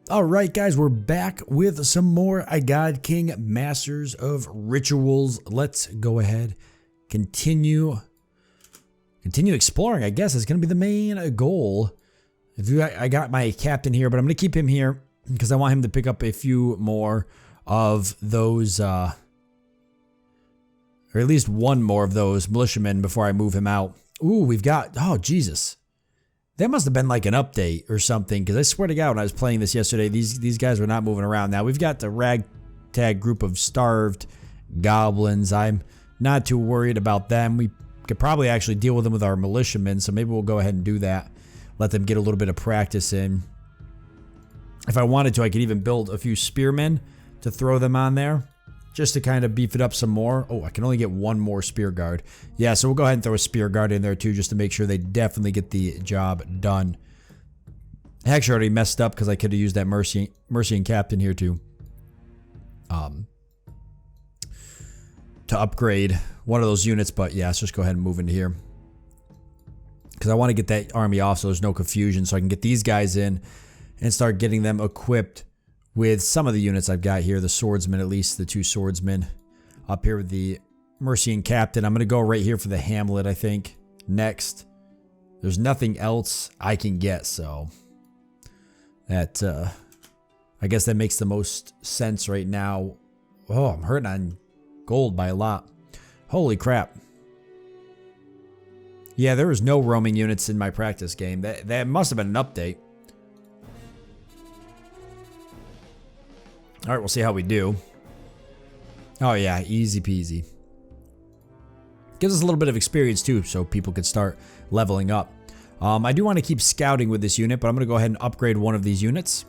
All right, guys, we're back with some more Godking Masters of Rituals. Let's go ahead, continue exploring. I guess is going to be the main goal. I got my captain here, but I'm going to keep him here because I want him to pick up a few more of those, or at least one more of those militiamen before I move him out. Ooh, we've got, oh, Jesus. That must have been like an update or something, because I swear to God, when I was playing this yesterday, these guys were not moving around. Now, we've got the ragtag group of starved goblins. I'm not too worried about them. We could probably actually deal with them with our militiamen, so maybe we'll go ahead and do that. Let them get a little bit of practice in. If I wanted to, I could even build a few spearmen to throw them on there, just to kind of beef it up some more. Oh, I can only get one more spear guard. Yeah, so we'll go ahead and throw a spear guard in there too, just to make sure they definitely get the job done. I actually already messed up because I could have used that Mercy and Captain here to upgrade one of those units. But yeah, let's just go ahead and move into here, because I want to get that army off so there's no confusion, so I can get these guys in and start getting them equipped with some of the units I've got here. The swordsmen, at least the two swordsmen. Up here with the Mercy and Captain. I'm going to go right here for the Hamlet, I think. Next. There's nothing else I can get, so that, I guess that makes the most sense right now. Oh, I'm hurting on gold by a lot. Holy crap. Yeah, there was no roaming units in my practice game. That must have been an update. All right, we'll see how we do. Oh yeah, easy peasy. Gives us a little bit of experience too, so people could start leveling up. I do want to keep scouting with this unit, but I'm going to go ahead and upgrade one of these units.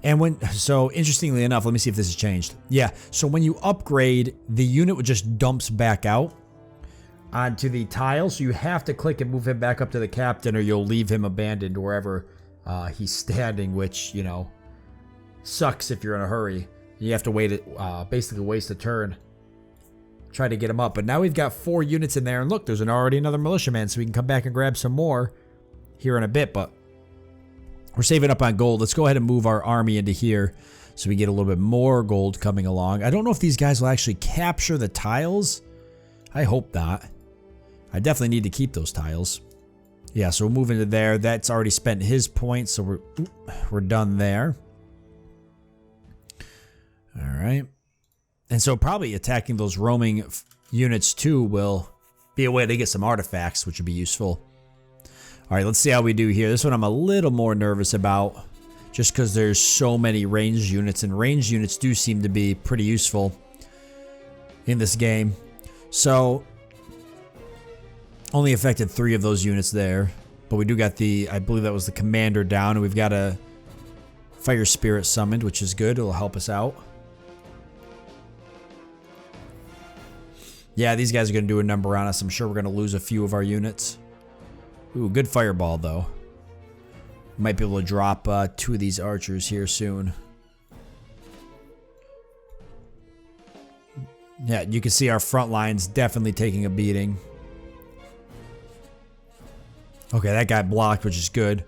And so interestingly enough, let me see if this has changed. Yeah, so when you upgrade, the unit just dumps back out onto the tile, so you have to click and move him back up to the captain, or you'll leave him abandoned wherever he's standing, which, you know, sucks if you're in a hurry. You have to wait it, basically waste a turn. Try to get him up. But now we've got 4 units in there, and look, there's already another militiaman, so we can come back and grab some more here in a bit. But we're saving up on gold. Let's go ahead and move our army into here so we get a little bit more gold coming along. I don't know if these guys will actually capture the tiles. I hope not. I definitely need to keep those tiles. Yeah, so we'll move into there. That's already spent his points, so we're done there. All right. And so probably attacking those roaming units too will be a way to get some artifacts, which would be useful. All right, let's see how we do here. This one I'm a little more nervous about, just because there's so many ranged units, and ranged units do seem to be pretty useful in this game. So only affected 3 of those units there, but we do got the, I believe that was the commander down, and we've got a fire spirit summoned, which is good. It'll help us out. Yeah, these guys are going to do a number on us. I'm sure we're going to lose a few of our units. Ooh, good fireball, though. Might be able to drop 2 of these archers here soon. Yeah, you can see our front line's definitely taking a beating. Okay, that got blocked, which is good.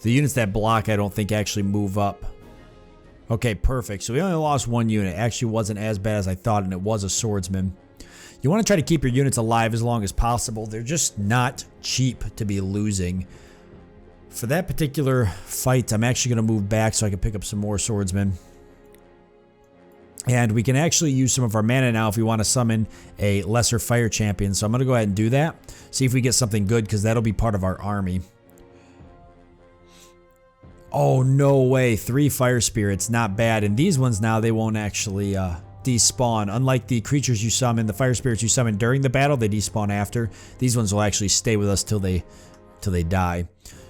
The units that block, I don't think actually move up. Okay, perfect. So we only lost 1 unit. Actually wasn't as bad as I thought, and it was a swordsman. You want to try to keep your units alive as long as possible. They're just not cheap to be losing. For that particular fight, I'm actually going to move back so I can pick up some more swordsmen. And we can actually use some of our mana now if we want to summon a lesser fire champion. So I'm going to go ahead and do that. See if we get something good, because that'll be part of our army. Oh, no way. 3 fire spirits. Not bad. And these ones now, they won't actually despawn. Unlike the creatures you summon, the fire spirits you summon during the battle, they despawn after. These ones will actually stay with us till they die.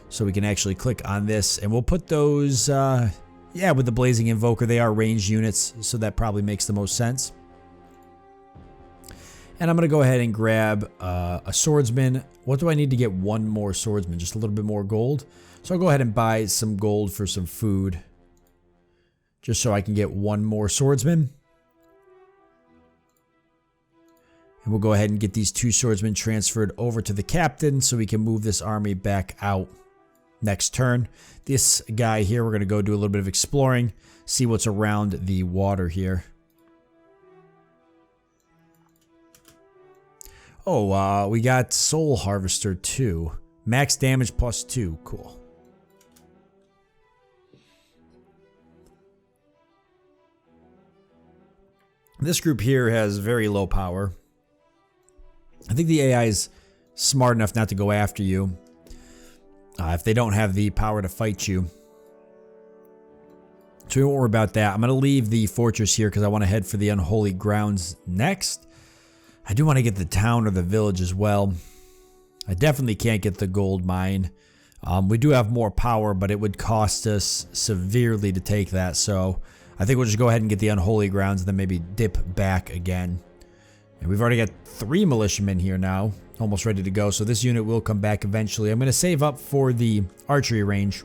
So we can actually click on this, and we'll put those, yeah, with the Blazing Invoker. They are ranged units, so that probably makes the most sense. And I'm going to go ahead and grab a swordsman. What do I need to get 1 more swordsman? Just a little bit more gold. So I'll go ahead and buy some gold for some food, just so I can get 1 more swordsman. And we'll go ahead and get these 2 swordsmen transferred over to the captain so we can move this army back out. next turn. This guy here, we're going to go do a little bit of exploring, see what's around the water here. Oh, we got Soul Harvester 2. Max damage +2. Cool. This group here has very low power. I think the AI is smart enough not to go after you if they don't have the power to fight you. So we won't worry about that. I'm going to leave the fortress here because I want to head for the unholy grounds next. I do want to get the town or the village as well. I definitely can't get the gold mine. We do have more power, but it would cost us severely to take that. So I think we'll just go ahead and get the unholy grounds and then maybe dip back again. And we've already got 3 militiamen here now, almost ready to go. So this unit will come back eventually. I'm going to save up for the archery range.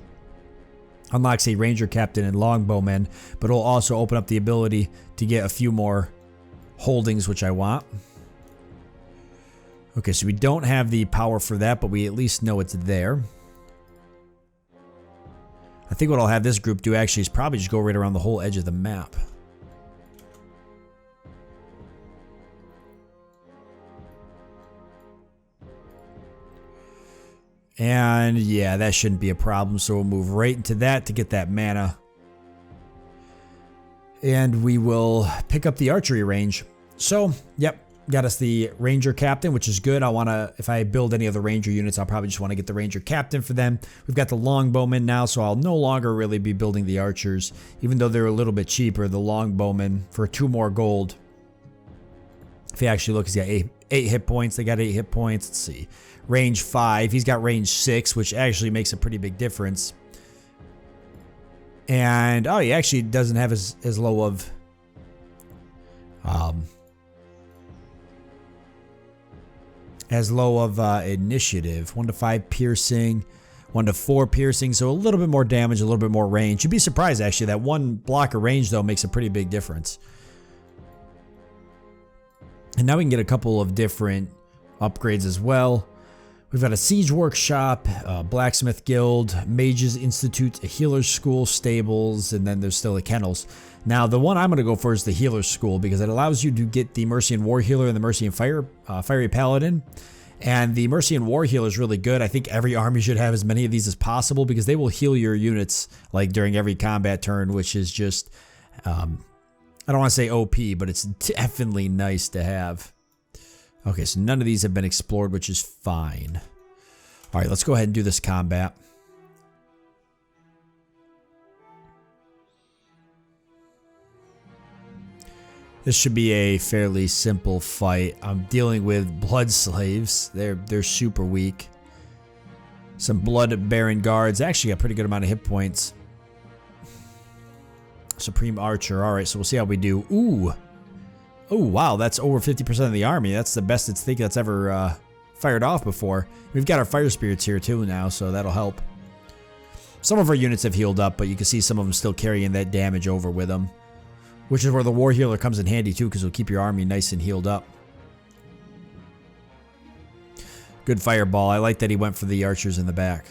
Unlocks a ranger captain and longbowmen, but it'll also open up the ability to get a few more holdings, which I want. Okay, so we don't have the power for that, but we at least know it's there. I think what I'll have this group do actually is probably just go right around the whole edge of the map. And yeah, that shouldn't be a problem, so we'll move right into that to get that mana. And we will pick up the archery range. So, yep. Got us the ranger captain, which is good. I want to, if I build any of the ranger units, I'll probably just want to get the ranger captain for them. We've got the longbowmen now, so I'll no longer really be building the archers. Even though they're a little bit cheaper, the longbowmen for 2 more gold. If you actually look, he's got 8 hit points. They got 8 hit points. Let's see. Range 5. He's got range 6, which actually makes a pretty big difference. And, oh, he actually doesn't have as low of... initiative. 1 to 5 piercing, 1 to 4 piercing, so a little bit more damage, a little bit more range. You'd be surprised actually that 1 block of range though makes a pretty big difference. And now we can get a couple of different upgrades as well. We've got a siege workshop, blacksmith guild, mages institute, a healer's school, stables, and then there's still the kennels. Now the one I'm going to go for is the healer's school because it allows you to get the Mercian war healer and the Mercian fiery paladin. And the Mercian war healer is really good. I think every army should have as many of these as possible because they will heal your units like during every combat turn, which is just, I don't want to say OP, but it's definitely nice to have. Okay, so none of these have been explored, which is fine. All right, let's go ahead and do this combat. This should be a fairly simple fight. I'm dealing with blood slaves. They're super weak. Some blood baron guards. Actually got a pretty good amount of hit points. Supreme archer. All right, so we'll see how we do. Ooh. Oh, wow, that's over 50% of the army. That's the best it's think that's ever fired off before. We've got our fire spirits here too now, so that'll help. Some of our units have healed up, but you can see some of them still carrying that damage over with them. Which is where the war healer comes in handy too, because it'll keep your army nice and healed up. Good fireball. I like that he went for the archers in the back.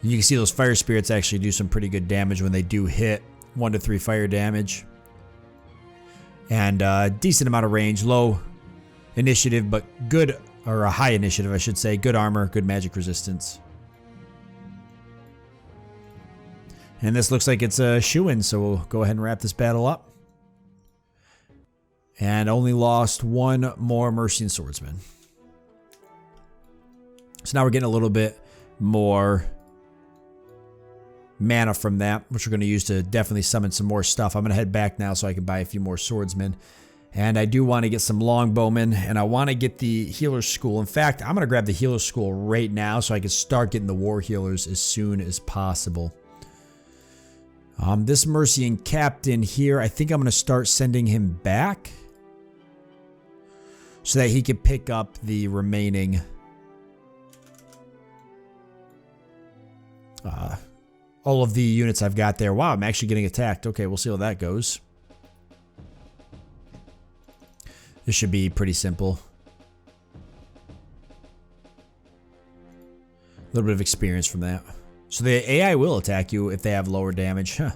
You can see those fire spirits actually do some pretty good damage when they do hit. 1 to 3 fire damage. And decent amount of range. Low initiative, but good, or a high initiative, I should say. Good armor, good magic resistance. And this looks like it's a shoo-in, so we'll go ahead and wrap this battle up. And only lost 1 more Mercian swordsman. So now we're getting a little bit more mana from that, which we're going to use to definitely summon some more stuff. I'm going to head back now so I can buy a few more swordsmen. And I do want to get some longbowmen, and I want to get the healer's school. In fact, I'm going to grab the healer's school right now so I can start getting the war healers as soon as possible. This Mercian captain here, I think I'm going to start sending him back so that he can pick up the remaining all of the units I've got there. Wow, I'm actually getting attacked. Okay, we'll see how that goes. This should be pretty simple. little bit of experience from that. So the AI will attack you if they have lower damage. Huh.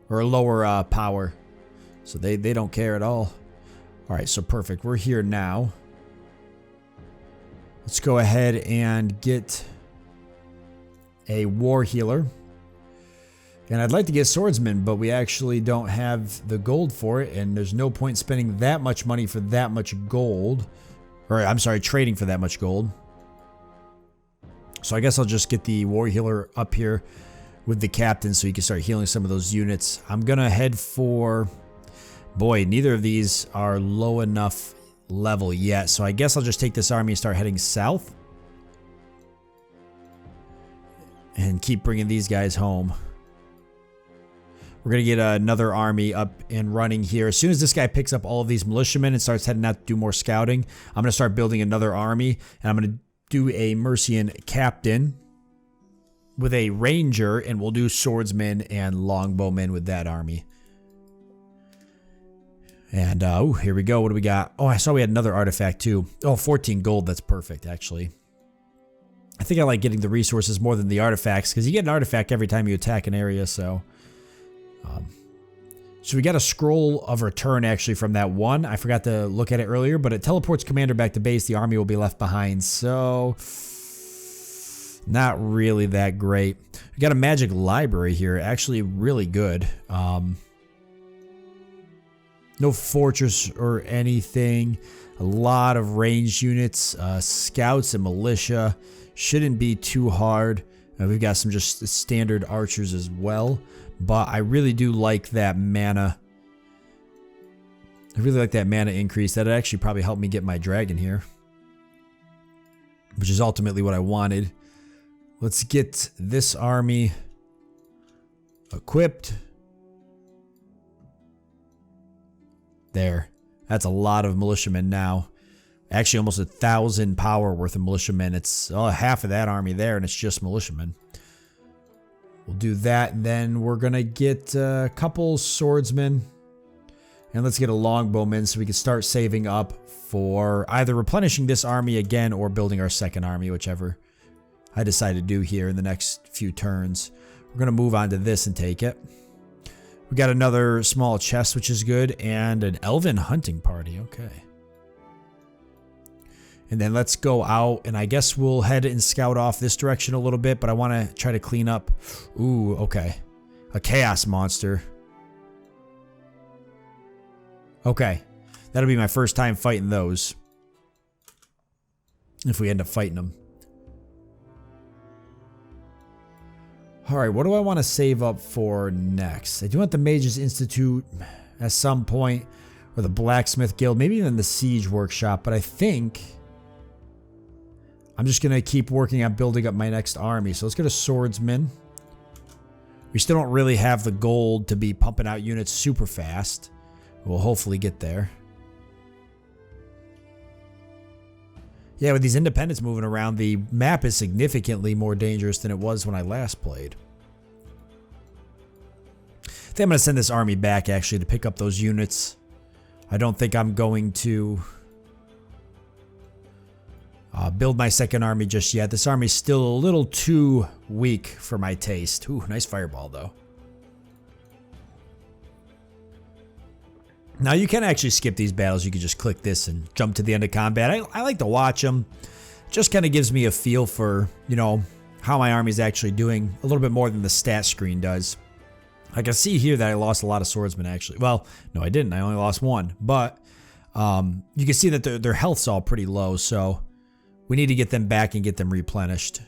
Or lower power. So they don't care at all. Alright, so perfect. We're here now. Let's go ahead and get a war healer. And I'd like to get swordsman, but we actually don't have the gold for it, and there's no point spending that much money for that much gold. Or, I'm sorry, trading for that much gold. So I guess I'll just get the war healer up here with the captain so he can start healing some of those units. I'm gonna head for... Boy, neither of these are low enough level yet, so I guess I'll just take this army and start heading south. And keep bringing these guys home. We're going to get another army up and running here. As soon as this guy picks up all of these militiamen and starts heading out to do more scouting, I'm going to start building another army. And I'm going to do a Mercian captain with a ranger. And we'll do swordsmen and longbowmen with that army. And, oh, here we go. What do we got? Oh, I saw we had another artifact too. Oh, 14 gold. That's perfect, actually. I think I like getting the resources more than the artifacts, because you get an artifact every time you attack an area, so... So we got a scroll of return actually from that one. I forgot to look at it earlier, but it teleports commander back to base. The army will be left behind, so not really that great. We got a magic library here, actually really good. No fortress or anything. A lot of ranged units, scouts and militia. Shouldn't be too hard. We've got some just standard archers as well. But I really do like that mana. I really like that mana increase. That'd actually probably help me get my dragon here. Which is ultimately what I wanted. Let's get this army equipped. There. That's a lot of militiamen now. Actually almost 1,000 power worth of militiamen. It's half of that army there and it's just militiamen. We'll do that, and then we're going to get a couple swordsmen. And let's get a longbowman so we can start saving up for either replenishing this army again or building our second army, whichever I decide to do here in the next few turns. We're going to move on to this and take it. We got another small chest, which is good, and an elven hunting party. Okay. And then let's go out, and I guess we'll head and scout off this direction a little bit, but I want to try to clean up. Ooh, okay. A chaos monster. Okay. That'll be my first time fighting those. If we end up fighting them. Alright, what do I want to save up for next? I do want the Mages Institute at some point, or the Blacksmith Guild, maybe even the Siege Workshop, but I think... I'm just going to keep working on building up my next army. So let's get a swordsman. We still don't really have the gold to be pumping out units super fast. We'll hopefully get there. Yeah, with these independents moving around, the map is significantly more dangerous than it was when I last played. I think I'm going to send this army back, actually, to pick up those units. I don't think I'm going to... build my second army just yet. This army's still a little too weak for my taste. Ooh, nice fireball though. Now you can actually skip these battles. You can just click this and jump to the end of combat. I like to watch them. Just kind of gives me a feel for, you know, how my army's actually doing a little bit more than the stat screen does. I can see here that I lost a lot of swordsmen actually. Well, no I didn't. I only lost one. But you can see that their health's all pretty low, so... We need to get them back and get them replenished.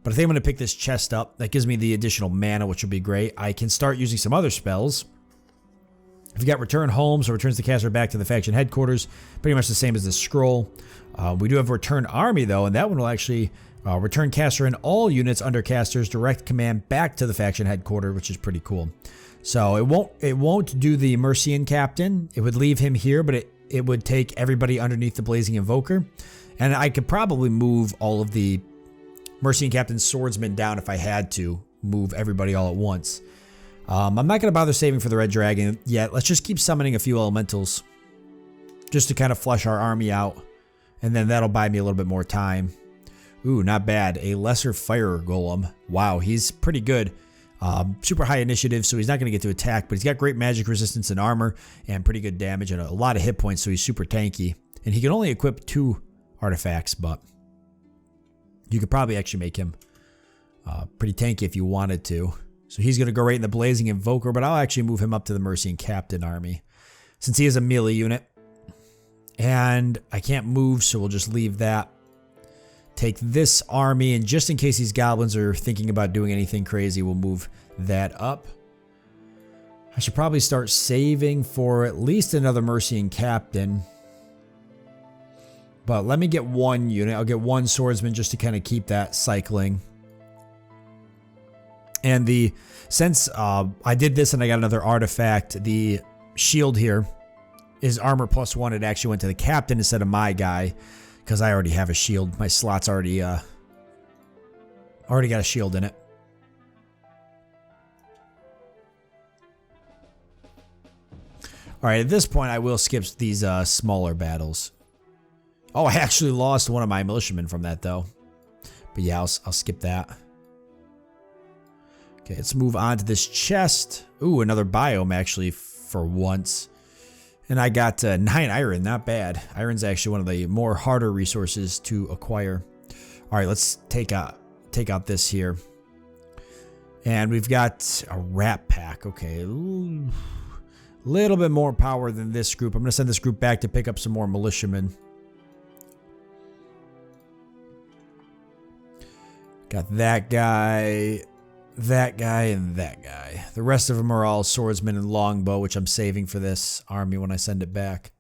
But I think I'm going to pick this chest up. That gives me the additional mana, which will be great. I can start using some other spells. If you got Return Home, so returns the caster back to the faction headquarters. Pretty much the same as the scroll. We do have Return Army, though, and that one will actually return caster and all units under caster's direct command back to the faction headquarters, which is pretty cool. So it won't do the Mercian captain. It would leave him here, but it would take everybody underneath the Blazing Invoker. And I could probably move all of the Mercian Captain swordsmen down if I had to move everybody all at once. I'm not going to bother saving for the Red Dragon yet. Let's just keep summoning a few elementals just to kind of flush our army out. And then that'll buy me a little bit more time. Ooh, not bad. A lesser fire golem. Wow, he's pretty good. Super high initiative, so he's not going to get to attack, but he's got great magic resistance and armor and pretty good damage and a lot of hit points, so he's super tanky. And he can only equip 2 artifacts, but you could probably actually make him pretty tanky if you wanted to. So he's going to go right in the Blazing Invoker, but I'll actually move him up to the Mercy and Captain army since he is a melee unit. And I can't move, so we'll just leave that. Take this army, and just in case these goblins are thinking about doing anything crazy, we'll move that up. I should probably start saving for at least another Mercy and Captain. But let me get 1 unit. I'll get 1 swordsman just to kind of keep that cycling. And since I did this and I got another artifact, the shield here is armor +1. It actually went to the captain instead of my guy. Because I already have a shield. My slot's already got a shield in it. Alright, at this point I will skip these smaller battles. Oh, I actually lost one of my militiamen from that though. But yeah, I'll skip that. Okay, let's move on to this chest. Ooh, another biome actually for once. And I got 9 iron, not bad. Iron's actually one of the more harder resources to acquire. All right, let's take out this here. And we've got a rat pack. Okay, a little bit more power than this group. I'm going to send this group back to pick up some more militiamen. Got that guy, and that guy. The rest of them are all swordsmen and longbow, which I'm saving for this army when I send it back.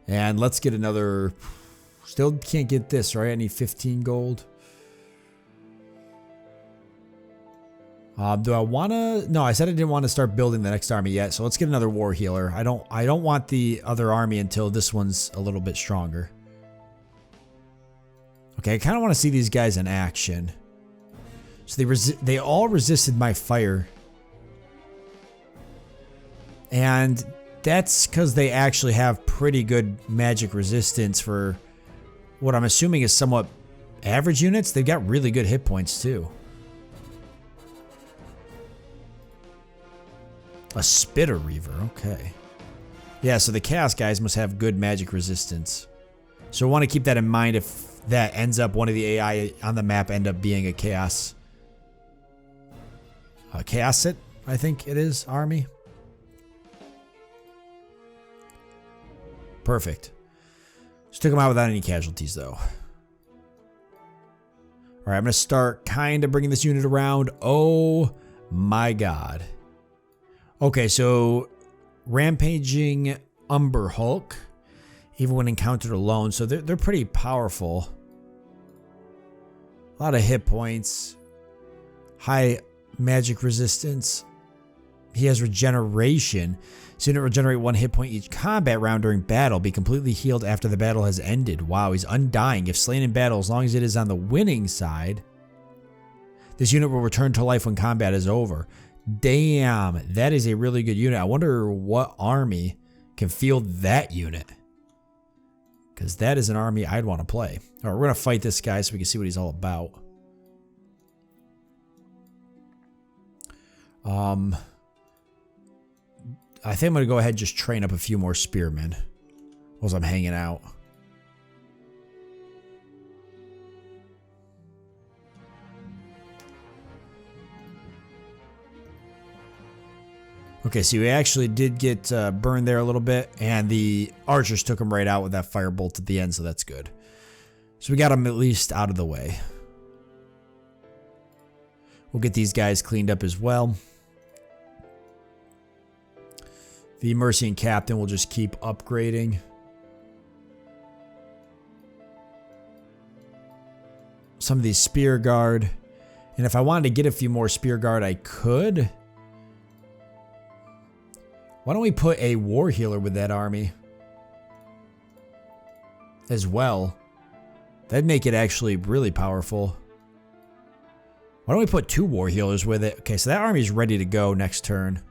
And let's get another... Still can't get this, right? I need 15 gold. Do I want to... No, I said I didn't want to start building the next army yet, so let's get another war healer. I don't want the other army until this one's a little bit stronger. Okay, I kind of want to see these guys in action. So they all resisted my fire. And that's because they actually have pretty good magic resistance for what I'm assuming is somewhat average units. They've got really good hit points too. A Spitter Reaver, okay. Yeah, so the Chaos guys must have good magic resistance. So I want to keep that in mind if that ends up one of the AI on the map end up being a Chaos. Chaosit, I think it is, army. Perfect. Just took them out without any casualties though. Alright, I'm going to start kind of bringing this unit around. Oh my god. Okay, so Rampaging Umber Hulk, even when encountered alone, so they're pretty powerful. A lot of hit points, high magic resistance. He has regeneration, so unit regenerate 1 hit point each combat round during battle, be completely healed after the battle has ended. Wow, he's undying. If slain in battle, as long as it is on the winning side, this unit will return to life when combat is over. Damn, that is a really good unit. I wonder what army can field that unit. Because that is an army I'd want to play. Alright, we're going to fight this guy so we can see what he's all about. I think I'm going to go ahead and just train up a few more spearmen while I'm hanging out. Okay, so we actually did get burned there a little bit, and the archers took him right out with that firebolt at the end, so that's good. So we got him at least out of the way. We'll get these guys cleaned up as well. The Mercy and Captain will just keep upgrading. Some of these Spear Guard. And if I wanted to get a few more Spear Guard, I could. Why don't we put a War Healer with that army as well? That'd make it actually really powerful. Why don't we put 2 War Healers with it? Okay, so that army's ready to go next turn.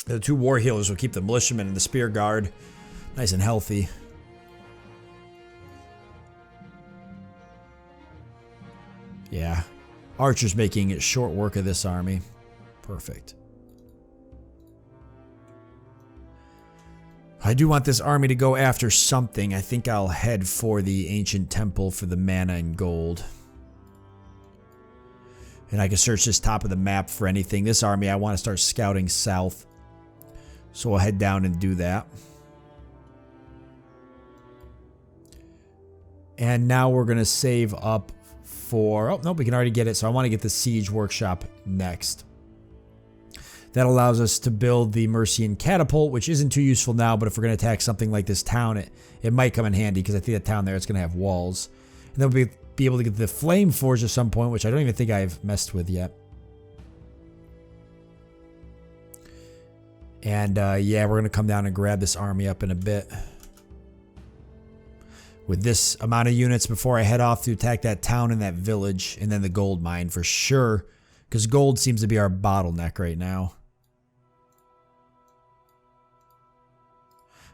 The 2 war healers will keep the militiamen and the spear guard nice and healthy. Yeah. Archer's making short work of this army. Perfect. I do want this army to go after something. I think I'll head for the ancient temple for the mana and gold. And I can search this top of the map for anything. This army, I want to start scouting south. So we'll head down and do that. And now we're going to save up for... Oh, nope, we can already get it. So I want to get the siege workshop next. That allows us to build the Mercian catapult, which isn't too useful now, but if we're going to attack something like this town, it might come in handy, because I think that town there, it's going to have walls. And then we'll be able to get the flame forge at some point, which I don't even think I've messed with yet. And yeah, we're going to come down and grab this army up in a bit. With this amount of units before I head off to attack that town and that village, and then the gold mine for sure, because gold seems to be our bottleneck right now.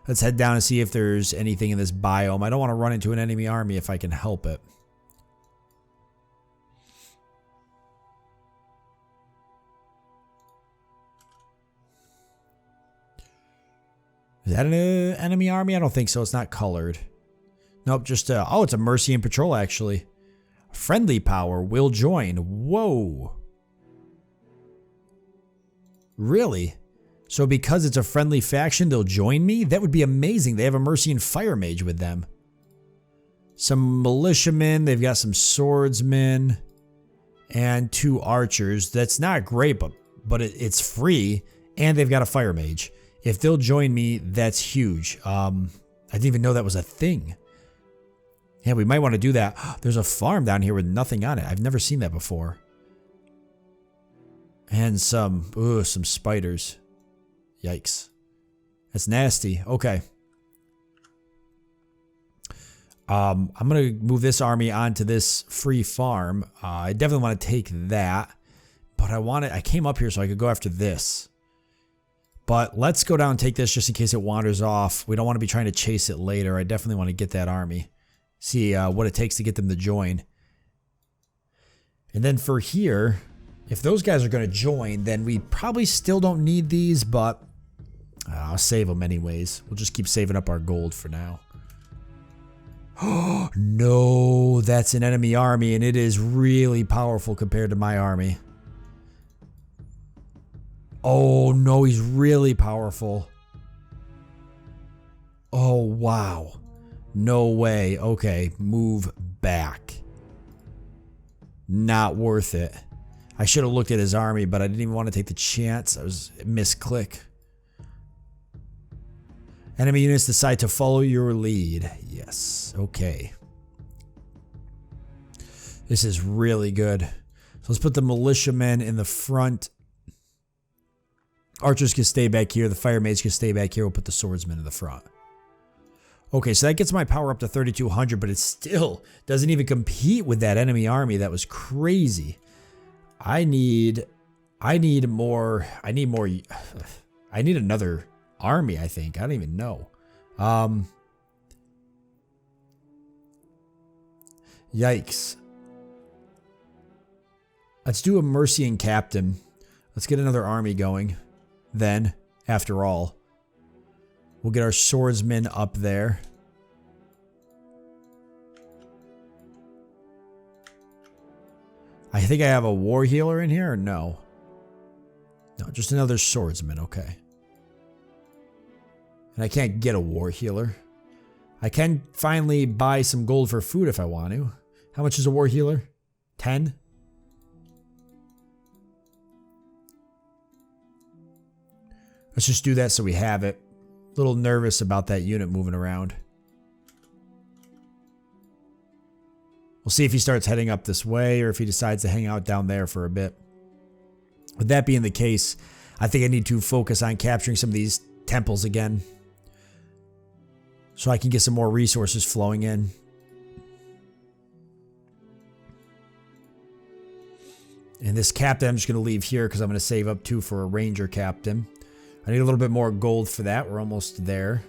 Let's head down and see if there's anything in this biome. I don't want to run into an enemy army if I can help it. Is that an enemy army? I don't think so. It's not colored. Nope, just oh, it's a Mercian patrol actually. Friendly power will join. Whoa. Really? So because it's a friendly faction, they'll join me? That would be amazing. They have a Mercian fire mage with them. Some militiamen. They've got some swordsmen. And 2 archers. That's not great, but it's free. And they've got a fire mage. If they'll join me, that's huge. I didn't even know that was a thing. Yeah, we might want to do that. There's a farm down here with nothing on it. I've never seen that before. And some spiders. Yikes. That's nasty. Okay. I'm going to move this army onto this free farm. I definitely want to take that. But I came up here so I could go after this. But let's go down and take this just in case it wanders off. We don't want to be trying to chase it later. I definitely want to get that army. See what it takes to get them to join. And then for here, if those guys are going to join, then we probably still don't need these, but I'll save them anyways. We'll just keep saving up our gold for now. Oh, no, that's an enemy army, and it is really powerful compared to my army. Oh, no, he's really powerful. Oh, wow. No way. Okay, move back. Not worth it. I should have looked at his army, but I didn't even want to take the chance. I was misclick. Enemy units decide to follow your lead. Yes. Okay. This is really good. So let's put the militiamen in the front. Archers can stay back here. The fire mages can stay back here. We'll put the swordsmen in the front. Okay, so that gets my power up to 3,200, but it still doesn't even compete with that enemy army. That was crazy. I need more. I need another army, I think. I don't even know. Yikes. Let's do a Mercian captain. Let's get another army going. Then, after all, we'll get our swordsmen up there. I think I have a war healer in here, or no? No, just another swordsman, okay. And I can't get a war healer. I can finally buy some gold for food if I want to. How much is a war healer? 10? Let's just do that so we have it. A little nervous about that unit moving around. We'll see if he starts heading up this way or if he decides to hang out down there for a bit. With that being the case, I think I need to focus on capturing some of these temples again, so I can get some more resources flowing in. And this captain I'm just going to leave here because I'm going to save up 2 for a ranger captain. I need a little bit more gold for that. We're almost there.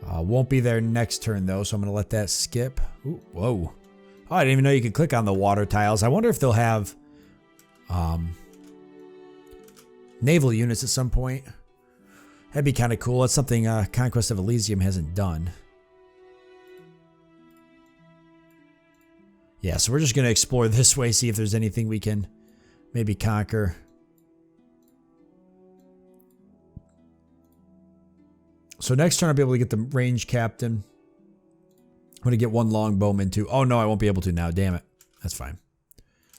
Won't be there next turn though, so I'm going to let that skip. Ooh, whoa. Oh, I didn't even know you could click on the water tiles. I wonder if they'll have naval units at some point. That'd be kind of cool. That's something Conquest of Elysium hasn't done. Yeah, so we're just going to explore this way, see if there's anything we can maybe conquer. So next turn I'll be able to get the range captain. I'm going to get one longbowman too. Oh no, I won't be able to now. Damn it. That's fine.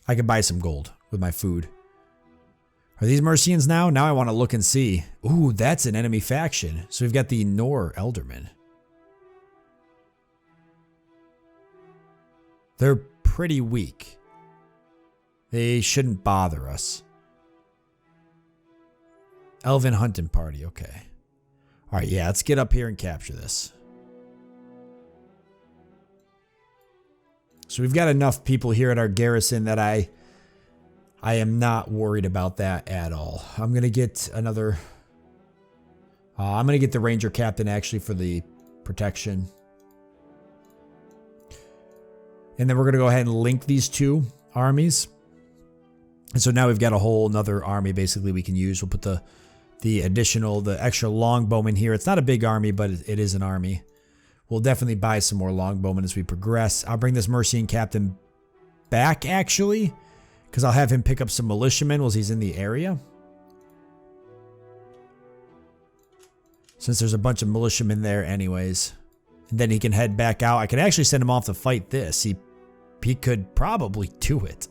I can buy some gold with my food. Are these Mercians now? Now I want to look and see. Ooh, that's an enemy faction. So we've got the Nor Eldermen. They're pretty weak. They shouldn't bother us. Elven hunting party, okay. Alright, yeah, let's get up here and capture this. So we've got enough people here at our garrison that I am not worried about that at all. I'm going to get another... I'm going to get the ranger captain actually for the protection. And then we're going to go ahead and link these two armies. And so now we've got a whole another army basically we can use. We'll put the extra longbowmen here. It's not a big army, but it is an army. We'll definitely buy some more longbowmen as we progress. I'll bring this Mercian captain back actually, because I'll have him pick up some militiamen while he's in the area. Since there's a bunch of militiamen there anyways. And then he can head back out. I could actually send him off to fight this. He could probably do it.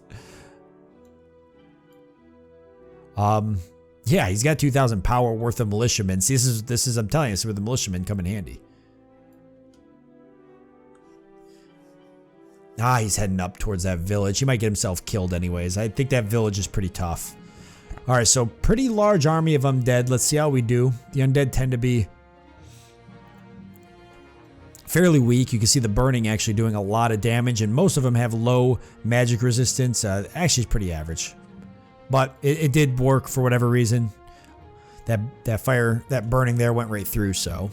Yeah, he's got 2,000 power worth of militiamen. See, this is I'm telling you, this is where the militiamen come in handy. Ah, he's heading up towards that village. He might get himself killed anyways. I think that village is pretty tough. All right, so pretty large army of undead. Let's see how we do. The undead tend to be fairly weak. You can see the burning actually doing a lot of damage, and most of them have low magic resistance. Actually, it's pretty average. But it did work for whatever reason. That fire, that burning there went right through, so.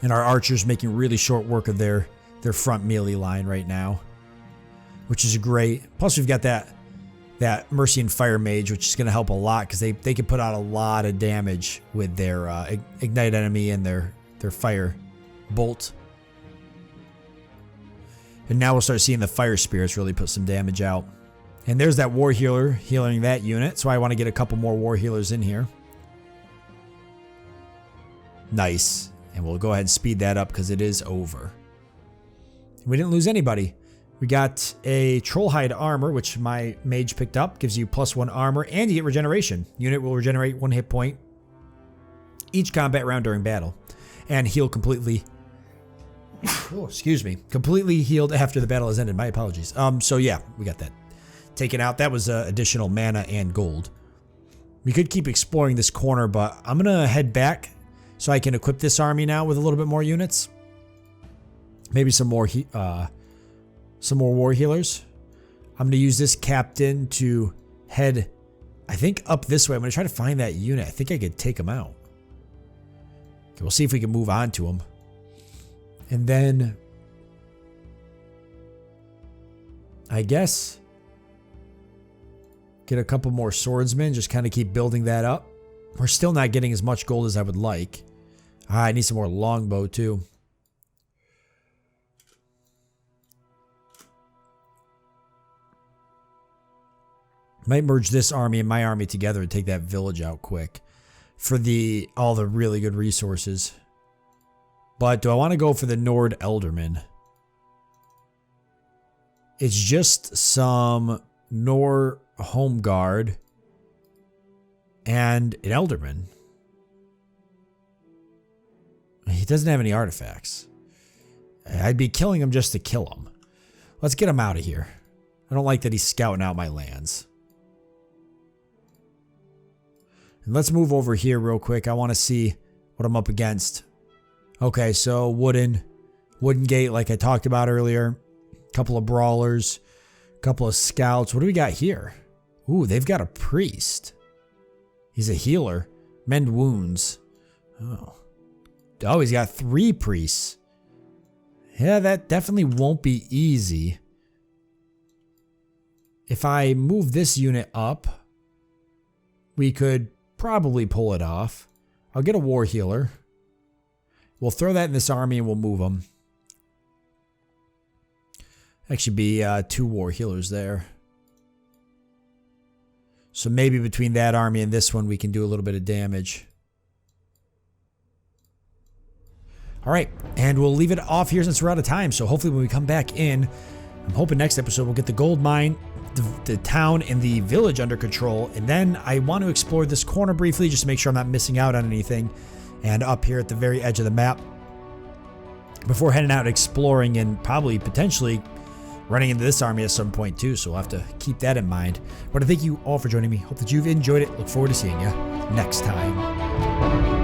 And our archers making really short work of their front melee line right now, which is great. Plus we've got that Mercian fire mage, which is going to help a lot because they can put out a lot of damage with their ignite enemy and their fire bolt. And now we'll start seeing the fire spirits really put some damage out. And there's that war healer healing that unit, so I want to get a couple more war healers in here. Nice. And we'll go ahead and speed that up because it is over. We didn't lose anybody. We got a Trollhide armor, which my mage picked up. Gives you +1 armor, and you get regeneration. Unit will regenerate 1 hit point each combat round during battle. And heal completely. Oh, excuse me. Completely healed after the battle has ended. My apologies. So yeah, we got that taken out. That was additional mana and gold. We could keep exploring this corner, but I'm going to head back so I can equip this army now with a little bit more units. Maybe some more war healers. I'm going to use this captain to head, I think, up this way. I'm going to try to find that unit. I think I could take him out. Okay, we'll see if we can move on to him. And then, I guess, get a couple more swordsmen. Just kind of keep building that up. We're still not getting as much gold as I would like. I need some more longbow too. Might merge this army and my army together and take that village out quick for all the really good resources. But do I want to go for the Nord Eldermen? It's just some Nor Home Guard and an Elderman. He doesn't have any artifacts. I'd be killing him just to kill him. Let's get him out of here. I don't like that he's scouting out my lands. And let's move over here real quick. I want to see what I'm up against. Okay, so wooden gate like I talked about earlier. A couple of brawlers. A couple of scouts. What do we got here? Ooh, they've got a priest. He's a healer. Mend wounds. Oh. Oh, he's got 3 priests. Yeah, that definitely won't be easy. If I move this unit up, we could probably pull it off. I'll get a war healer. We'll throw that in this army and we'll move them. Actually be 2 war healers there. So maybe between that army and this one we can do a little bit of damage. Alright, and we'll leave it off here since we're out of time. So hopefully when we come back in, I'm hoping next episode we'll get the gold mine, the town, and the village under control. And then I want to explore this corner briefly just to make sure I'm not missing out on anything. And up here at the very edge of the map, before heading out exploring and probably potentially running into this army at some point too. So we'll have to keep that in mind. But I thank you all for joining me. Hope that you've enjoyed it. Look forward to seeing you next time.